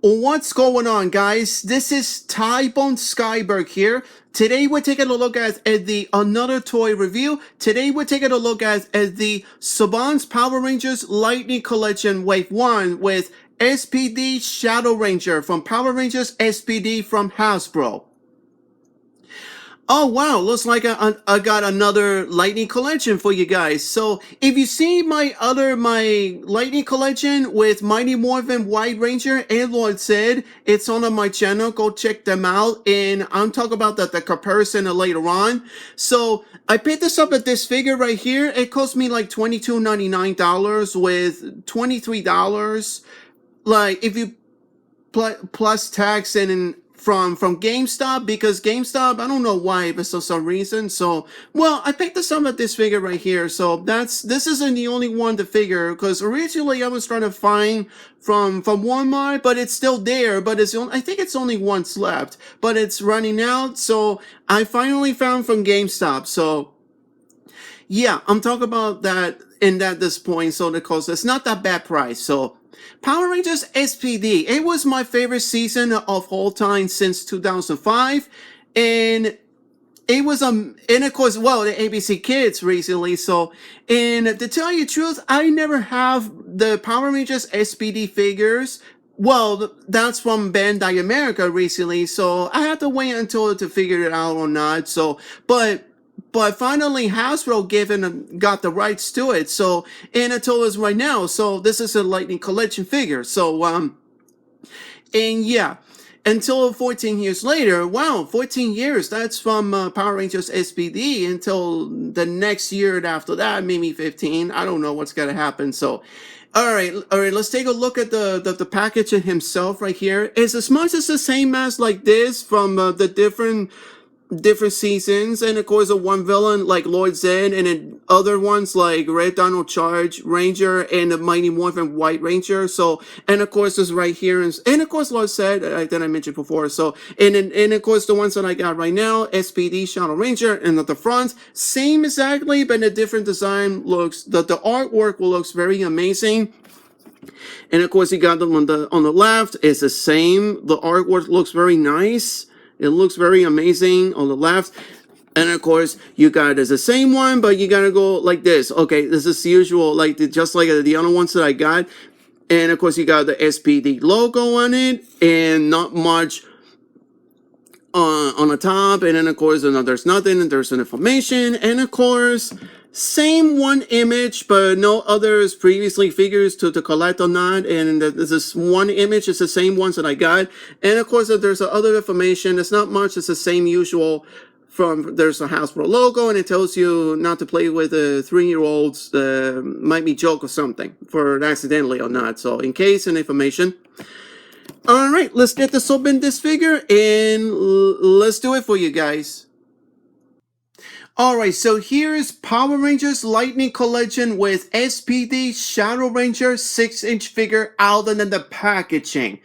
What's going on, guys? This is Tybone Skyberg here. Today we're taking a look at the another toy review. Today we're taking a look at the Saban's Power Rangers Lightning Collection Wave 1 with S.P.D. Shadow Ranger from Power Rangers S.P.D. from Hasbro. Oh wow, looks like I got another Lightning collection for you guys. So if you see my Lightning collection with Mighty Morphin White Ranger and Lord Zed, it's on my channel. Go check them out. And I'm talking about the comparison later on. So I picked this up at this figure right here. It cost me like $22.99 with $23. Like if you plus tax and from GameStop, because GameStop, I don't know why, but for some reason. So, well, I picked this up at this figure right here. So this isn't the only one to figure, because originally I was trying to find from Walmart, but it's still there. But I think it's only once left, but it's running out. So I finally found from GameStop. So yeah, I'm talking about that at this point. So the cost, it's not that bad price. So Power Rangers S.P.D. It was my favorite season of all time since 2005, and it was and of course, well, the ABC Kids recently. So, and to tell you the truth, I never have the Power Rangers S.P.D. figures. Well, that's from Bandai America recently, so I had to wait until to figure it out or not. So, but finally Hasbro got the rights to it. So, and it told us right now. So this is a Lightning Collection figure. So, and yeah, until 14 years later, wow, 14 years, that's from Power Rangers S.P.D. until the next year after that, maybe 15. I don't know what's going to happen. So, all right, let's take a look at the package himself right here. It's as much as the same as like this from the different seasons, and of course a one villain like Lord Zed, and then other ones like Red Dino Charge Ranger and the Mighty Morphin White Ranger. So, and of course this right here, and of course Lord Zed that I mentioned before. So, and of course the ones that I got right now, S.P.D. Shadow Ranger, and at the front same exactly, but a different design. Looks the artwork looks very amazing. And of course you got them on the left, it's the same. The artwork looks very nice. It looks very amazing on the left. And of course, you got it's the same one, but you gotta go like this. Okay, this is the usual, like just like the other ones that I got. And of course, you got the S.P.D. logo on it, and not much on the top. And then of course, there's nothing, and there's an information. And of course, same one image, but no others previously figures to collect on that. And this is one image, it's the same ones that I got. And of course, there's other information. It's not much, it's the same usual. There's a Hasbro logo, and it tells you not to play with 3-year-olds. Might be joke or something for accidentally or not. So in case and information. All right, let's get this open, this figure, and let's do it for you guys. Alright, so here is Power Rangers Lightning Collection with S.P.D. Shadow Ranger 6-inch figure out in the packaging.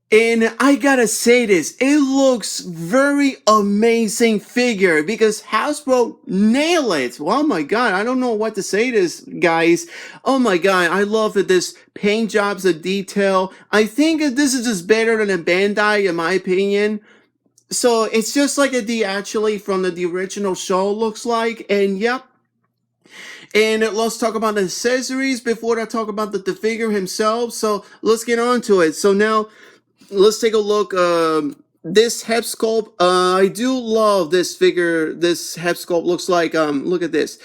And I gotta say this, it looks very amazing figure because Hasbro nailed it. Oh my god, I don't know what to say this, guys. Oh my god, I love it. This paint jobs, the detail. I think this is just better than a Bandai in my opinion. So it's just like actually from the original show looks like, and yep. And let's talk about the accessories before I talk about the figure himself. So let's get on to it. So now let's take a look. This head sculpt, I do love this figure. This head sculpt looks like, look at this.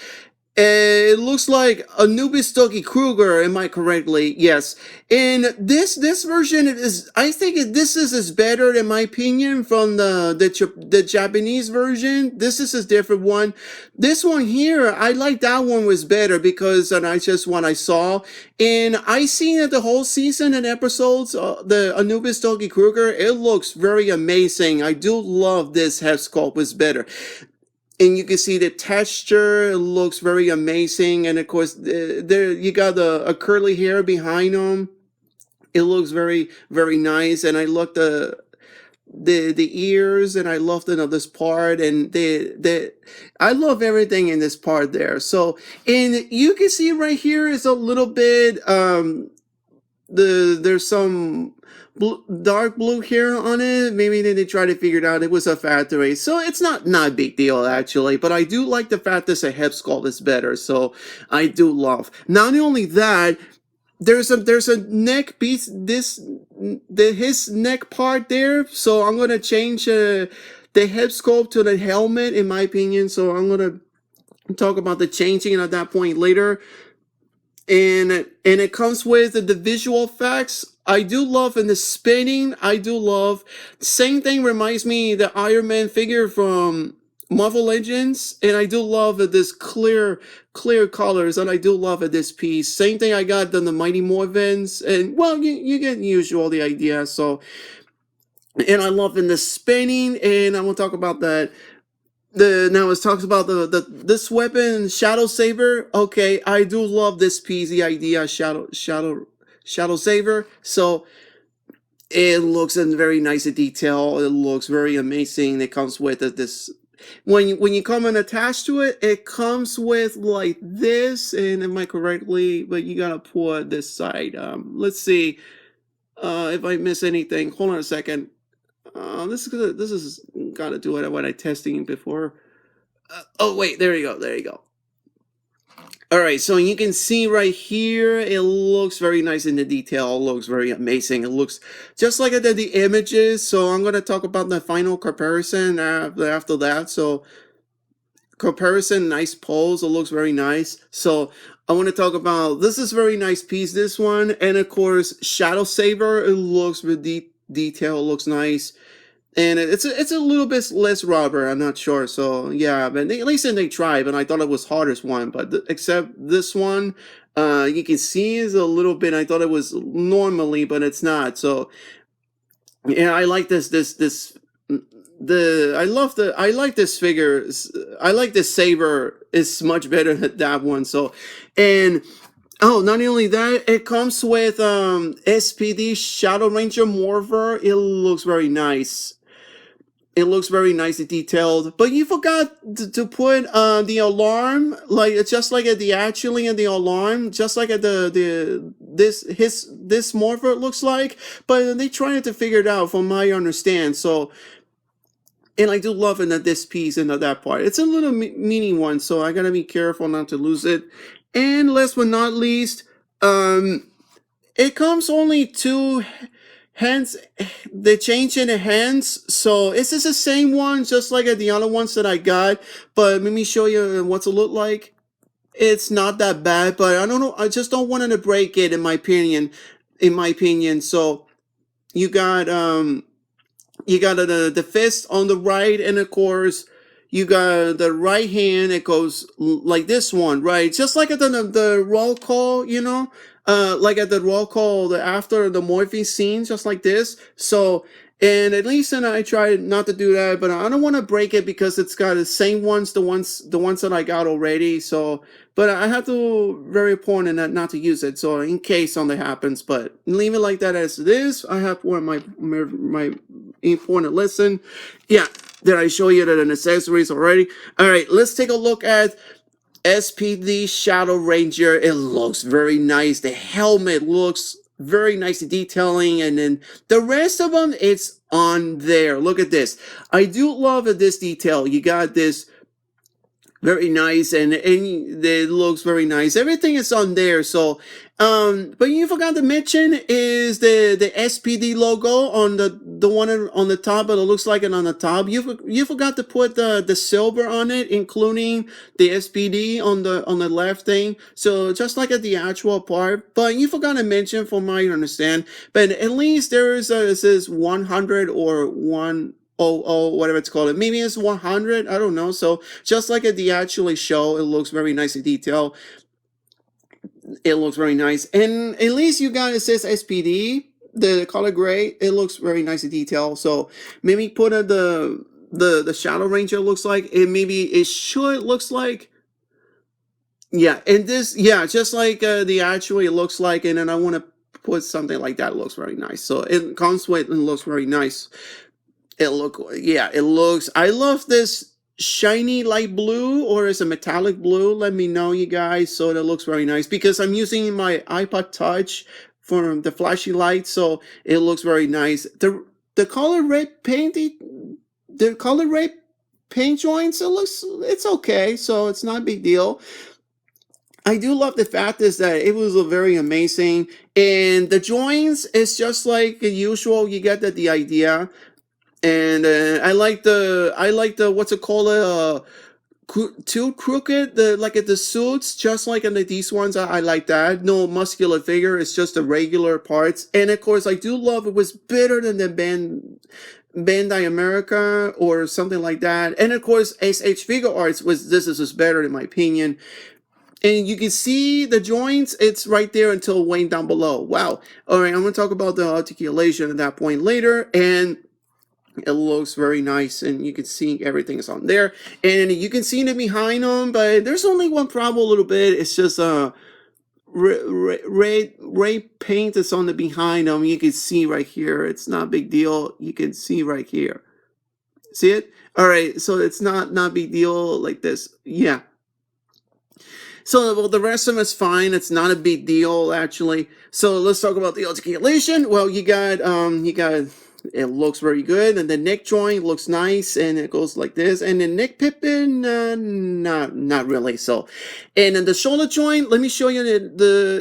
It looks like Anubis Dougie Kruger, am I correctly? Yes. And this version is, I think this is better in my opinion from the Japanese version. This is a different one. This one here, I like that one was better because I just what I saw. And I seen it the whole season and episodes, the Anubis Dougie Kruger. It looks very amazing. I do love this head sculpt was better. And you can see the texture looks very amazing. And of course, there you got a curly hair behind him. It looks very, very nice. And I love the ears, and I love this part, and I love everything in this part there. So, and you can see right here is a little bit there's some dark blue here on it. Maybe they tried to figure it out. It was a factory, so it's not a big deal actually. But I do like the fact that the head sculpt is better. So I do love. Not only that, there's a neck piece. His neck part there. So I'm gonna change the head sculpt to the helmet in my opinion. So I'm gonna talk about the changing at that point later. And it comes with the visual effects. I do love in the spinning. I do love. Same thing reminds me the Iron Man figure from Marvel Legends, and I do love this clear colors, and I do love this piece. Same thing I got on the Mighty Morphins, and well, you get usual the idea. So, and I love in the spinning, and I will talk about that. Now it talks about this weapon, Shadow Saber. Okay, I do love this piece, the idea Shadow Saber. So it looks in very nice detail. It looks very amazing. It comes with this when you come and attach to it, it comes with like this, and am I correctly? But you gotta put this side. Let's see if I miss anything. Hold on a second. This is gotta do it when I testing before. Oh wait, there you go, there you go. All right, so you can see right here, it looks very nice in the detail. It looks very amazing. It looks just like I did the images. So I'm gonna talk about the final comparison after that. So comparison, nice pose. It looks very nice. So I want to talk about this is very nice piece. This one, and of course Shadow Saber. It looks with detail. It looks nice. And it's a little bit less rubber, I'm not sure. So yeah, but at least they tried. But I thought it was hardest one. But except this one, you can see is a little bit. I thought it was normally, but it's not. So yeah, I like this. I like this figure. I like this saber. It's much better than that one. So, and oh, not only that, it comes with S.P.D Shadow Ranger Morpher. It looks very nice. It looks very nicely detailed, but you forgot to put the alarm, like just like at the actually in the alarm, just like at this morpher it looks like, but they trying to figure it out from my understand. So, and I do love it that this piece and that part. It's a little mini one, so I gotta be careful not to lose it. And last but not least, it comes only two. Hence, they change in the hands, so is this the same one, just like the other ones that I got? But let me show you what's it look like. It's not that bad, but I don't know. I just don't want it to break it, in my opinion. In my opinion, so you got the fist on the right, and of course you got the right hand. It goes like this one, right? Just like at the roll call, you know. Like at the roll call, after the morphine scene, just like this. So, and at least then I tried not to do that, but I don't want to break it because it's got the same ones, the ones that I got already. So, but I have to very important that not to use it. So in case something happens, but leave it like that as it is. I have one my important lesson. Yeah, did I show you the accessories already? All right, let's take a look at S.P.D Shadow Ranger. It looks very nice. The helmet looks very nice detailing, and then the rest of them, it's on there. Look at this. I do love this detail. You got this very nice, and it looks very nice. Everything is on there. So but you forgot to mention is the S.P.D logo on the one on the top, but it looks like it on the top. You forgot to put the silver on it, including the S.P.D on the left thing. So just like at the actual part, but you forgot to mention, from my understand. But at least there is it says 100 or 100, whatever it's called. Maybe it's 100. I don't know. So just like at the actually show, it looks very nice in detail. It looks very nice, and at least you got, it says S.P.D. the color gray. It looks very nice in detail. So maybe put the Shadow Ranger looks like it. Maybe it should looks like. Yeah, and this, yeah, just like the actually looks like, and then I want to put something like that. It looks very nice. So it comes with and looks very nice. It looks. I love this shiny light blue, or is a metallic blue. Let me know, you guys. So that looks very nice because I'm using my iPod Touch from the flashy light, so it looks very nice. The color red painting, the color red paint joints, it's okay, so it's not a big deal. I do love the fact is that it was a very amazing, and the joints is just like usual. You get the idea, and I like the what's it called, too crooked, the like the suits, just like in these ones. I like that. No muscular figure. It's just the regular parts, and of course I do love it was better than the Bandai America or something like that. And of course, SH Figure Arts was this is just better in my opinion. And you can see the joints, it's right there until way down below. Wow. All right, I'm going to talk about the articulation at that point later. And it looks very nice, and you can see everything is on there. And you can see it behind them, but there's only one problem a little bit. It's just red paint that's on the behind them. You can see right here. It's not a big deal. You can see right here. See it? All right, so it's not a big deal like this. Yeah. So, well, the rest of them is fine. It's not a big deal, actually. So let's talk about the articulation. Well, it looks very good, and the neck joint looks nice, and it goes like this. And the neck pippin, not really. So, and then the shoulder joint. Let me show you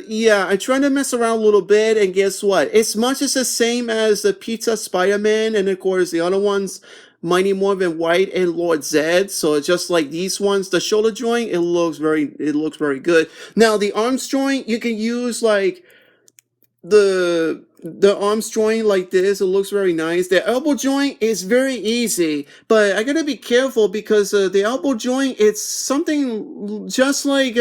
yeah. I tried to mess around a little bit, and guess what? It's much as the same as the Pizza Spider-Man, and of course the other ones. Mighty Morphin White and Lord Zed. So it's just like these ones. The shoulder joint, it looks very good. Now the arms joint, you can use like the arms joint like this. It looks very nice. The elbow joint is very easy, but I gotta be careful because the elbow joint, it's something just like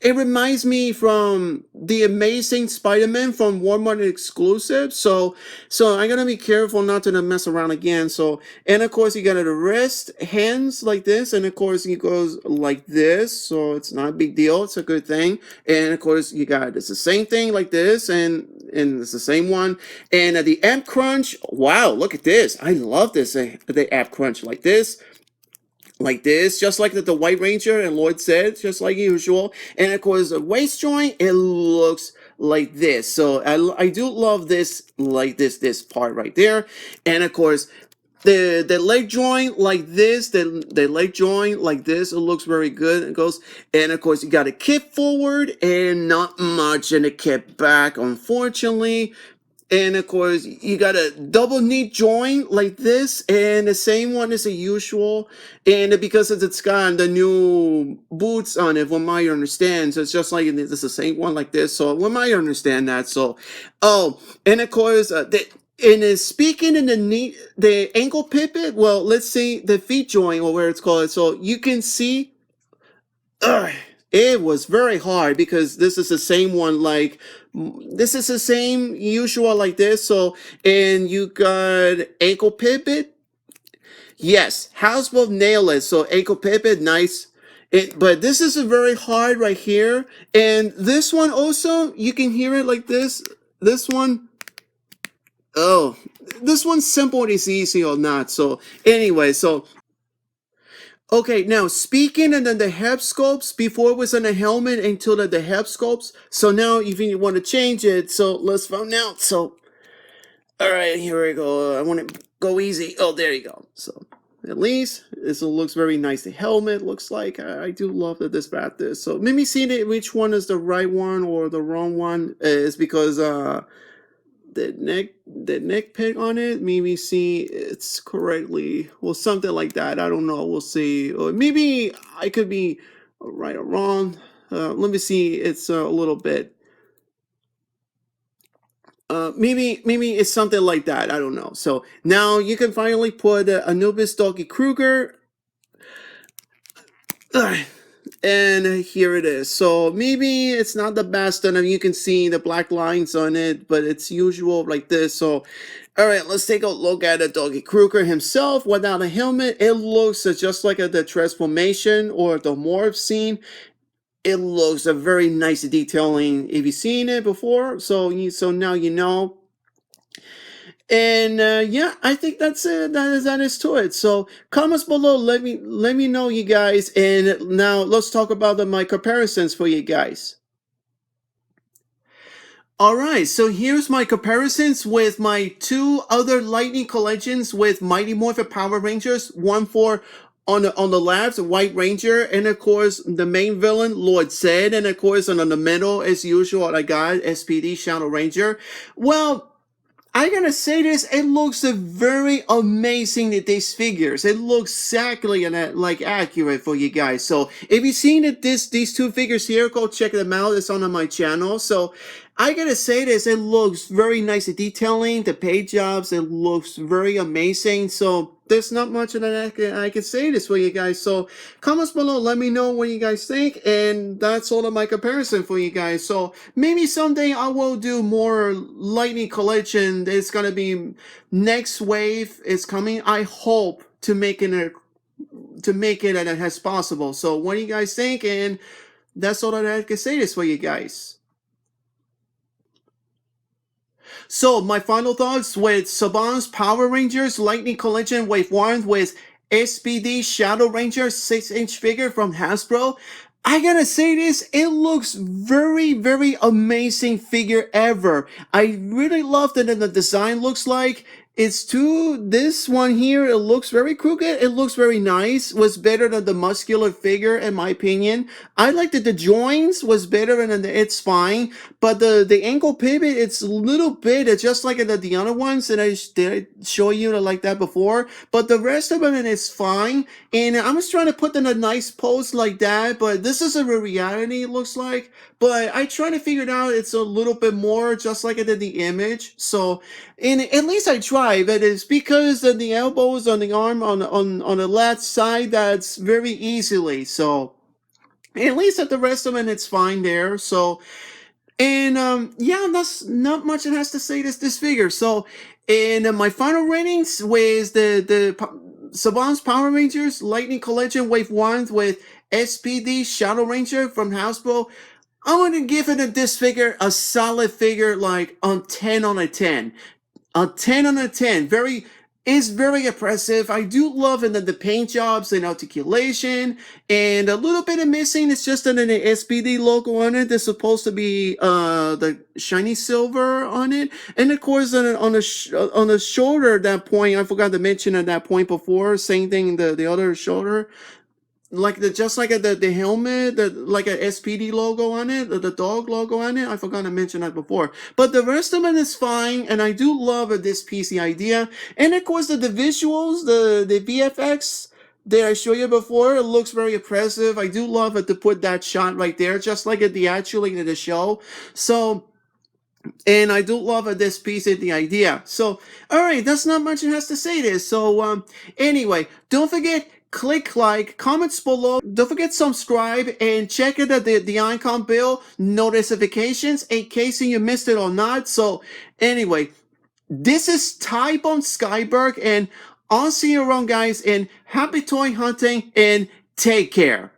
it reminds me from the Amazing Spider-Man from Walmart exclusive. So I gotta be careful not to mess around again. So, and of course you got the wrist, hands like this, and of course it goes like this. So it's not a big deal. It's a good thing. And of course you got it's the same thing like this, and it's the same one. And the app crunch, wow, look at this. I love this. The app crunch like this, just like the White Ranger and Lloyd said, just like usual. And of course, the waist joint, it looks like this. So I do love this, like this part right there. And of course, the leg joint like this, the leg joint like this, it looks very good. It goes, and of course, you got a kip forward and not much in the kip back, unfortunately. And of course, you got a double knee joint like this, and the same one as the usual. And because it's got the new boots on it, from my understand, so it's just like it's the same one like this. So when I understand that, so oh, and of course, speaking in the knee, the ankle pivot. Well, let's see the feet joint or where it's called. So you can see. It was very hard because this is the same one, like this is the same usual like this. So, and you got ankle pivot. Yes, Hasbro nail it. So ankle pivot, nice. But this is a very hard right here, and this one also you can hear it like this. This one, oh, this one's simple. It's easy or not. So anyway, so okay, now speaking and then the head sculpts, before it was on the helmet until the head sculpts. So now if you want to change it, so let's find out. So, all right, here we go. I want to go easy. Oh, there you go. So at least this looks very nice. The helmet looks like, I do love that this bat this. So maybe see which one is the right one or the wrong one is because, the neck peg on it, maybe see it's correctly, well, something like that. I don't know, we'll see, or maybe I could be right or wrong. Let me see, it's a little bit, maybe it's something like that, I don't know. So now you can finally put Anubis Doggy Kruger. And here it is. So maybe it's not the best, and you can see the black lines on it, but it's usual like this. So, all right, let's take a look at the Doggy Kruger himself without a helmet. It looks just like the transformation or the morph scene. It looks a very nice detailing. If you've seen it before, so now you know. And yeah, I think that's it. That is to it. So comments below. Let me know, you guys. And now let's talk about my comparisons for you guys. Alright, so here's my comparisons with my two other Lightning collections with Mighty Morphin Power Rangers. One for on the left, White Ranger, and of course the main villain, Lord Zed, and of course on the middle, as usual, I got S.P.D. Shadow Ranger. Well, I gotta say this, it looks very amazing that these figures. It looks exactly like accurate for you guys. So if you've seen it, these two figures here, go check them out. It's on my channel. So I gotta say this, it looks very nice. The detailing, the paint jobs, it looks very amazing. So there's not much that I can say this for you guys. So comments below, let me know what you guys think, and that's all of my comparison for you guys. So maybe someday I will do more Lightning collection. It's gonna be next wave is coming. I hope to make it as possible. So what do you guys think? And that's all that I can say this for you guys. So my final thoughts with Saban's Power Rangers Lightning Collision Wave 1 with S.P.D Shadow Ranger 6-inch figure from Hasbro. I gotta say this, it looks very amazing figure ever. I really love that the design looks like. It's this one here, it looks very crooked, it looks very nice, was better than the muscular figure in my opinion. I like that the joints was better than it's fine, but the ankle pivot, it's a little bit, it's just like the other ones that did I show you like that before, but the rest of it is fine, and I'm just trying to put in a nice pose like that, but this is a reality it looks like, but I try to figure it out, it's a little bit more just like it in the image, so, and at least I try, but it's because of the elbows on the arm on the left side, that's very easily, so, at least at the rest of it, it's fine there, so, and yeah, that's not much it has to say this figure. So, in my final ratings was Saban's Power Rangers Lightning Collection Wave 1 with S.P.D Shadow Ranger from Hasbro. I'm gonna give it this figure a solid figure, like on 10 on a 10. A 10 on a 10. Is very impressive. I do love the paint jobs and articulation, and a little bit of missing is just an SPD logo on it. There's supposed to be the shiny silver on it, and of course on the shoulder at that point, I forgot to mention at that point before. Same thing the other shoulder, like just like the helmet, like a SPD logo on it, the dog logo on it. I forgot to mention that before. But the rest of it is fine, and I do love this PC idea. And of course the visuals, the VFX that I showed you before, it looks very impressive. I do love it to put that shot right there, just like it actually in the show. So, and I do love this piece of the idea. So, all right, that's not much it has to say this. So, anyway, don't forget, click like, comments below. Don't forget subscribe and check it at the icon bell notifications in case you missed it or not. So, anyway, this is Tybone Skyberg, and I'll see you around, guys, and happy toy hunting, and take care.